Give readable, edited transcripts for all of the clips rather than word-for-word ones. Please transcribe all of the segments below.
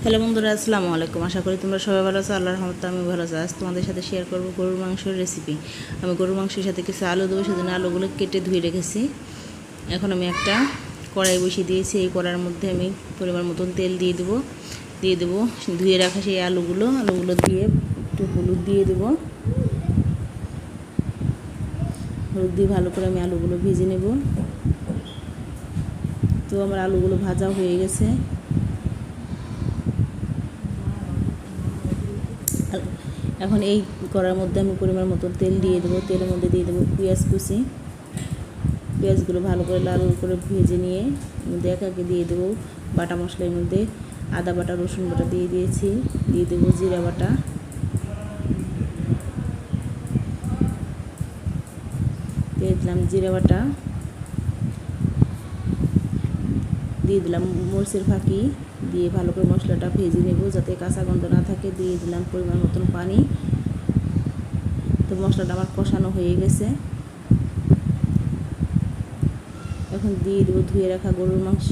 Hello বন্ধুরা, আসসালামু আলাইকুম। আশা করি তোমরা সবাই ভালো আছো। আল্লাহর রহমতে আমি ভালো আছি। আজ তোমাদের সাথে শেয়ার করব গরুর মাংসের রেসিপি। আমি গরুর মাংসের সাথে কিছু আলু দেবো, সেজন্য আলুগুলো কেটে ধুয়ে রেখেছি। এখন আমি একটা কড়াই বসিয়ে দিয়েছি। এই কড়াইয়ের মধ্যে আমি পরিমাণ মতন তেল দিয়ে দেবো ধুয়ে রাখা সেই আলুগুলো দিয়ে একটু হলুদ দিয়ে দেবো। হলুদ দিয়ে ভালো করে আমি আলুগুলো ভেজে নেব। তো আমার আলুগুলো ভাজা হয়ে গেছে। এখন এই কড়ার মধ্যে আমি পরিমাণ মতো তেল দিয়ে দেবো। তেলের মধ্যে দিয়ে দেবো পেঁয়াজ কুচি। পেঁয়াজগুলো ভালো করে লাল করে ভেজে নিয়ে মধ্যে একে দিয়ে দেবো বাটা মশলার মধ্যে আদা বাটা, রসুন বাটা দিয়ে দিয়েছি। দিয়ে দেবো জিরা বাটা, দিয়ে দিলাম জিরা বাটা, দিয়ে দিলাম মরিচের ফাঁকি দিয়ে ভালো করে মশলাটা ভেজে নেব যাতে কাঁচা গন্ধ না থাকে। দিয়ে দিলাম পরিমাণ মতন পানি। তো মশলাটা আমার কষানো হয়ে গেছে। এখন দিয়ে দেবো ধুয়ে রাখা গরুর মাংস।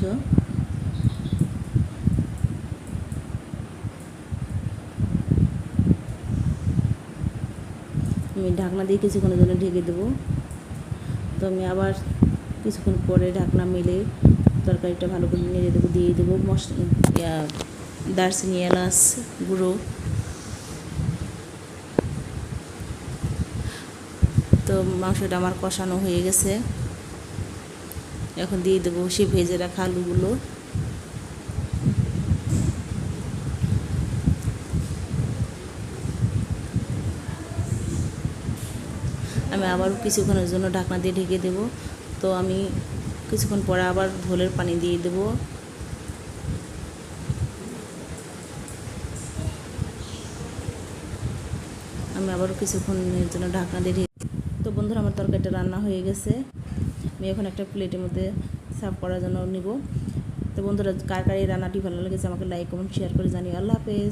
আমি ঢাকনা দিয়ে কিছুক্ষণের জন্য ঢেকে দেবো। তো আমি আবার কিছুক্ষণ পরে ঢাকনা মেলে তরকারিটা ভালো করে নেড়ে দেবো। দিয়ে দেবো দারচিনি, এলাচ গুঁড়ো। তো মাংসটা আমার কষানো হয়ে গেছে। এখন দিয়ে দেবো সে ভেজে রাখা আলুগুলো। আমি আবারও কিছুক্ষণের জন্য ঢাকনা দিয়ে ঢেকে দেব। তো আমি কিছুক্ষণ পরে আবার ঝোলের পানি দিয়ে দেব। আমি আবারও কিছুক্ষণের জন্য ঢাকনা দিয়ে ঢেকে। তো বন্ধুরা, আমার তরকারিটা রান্না হয়ে গেছে। আমি এখন একটা প্লেটের মধ্যে সার্ভ করার জন্য নিব। তো বন্ধুরা, কার কার এই রান্নাটি ভালো লেগেছে আমাকে লাইক, কমেন্ট, শেয়ার করে জানিও। আল্লাহ হাফেজ।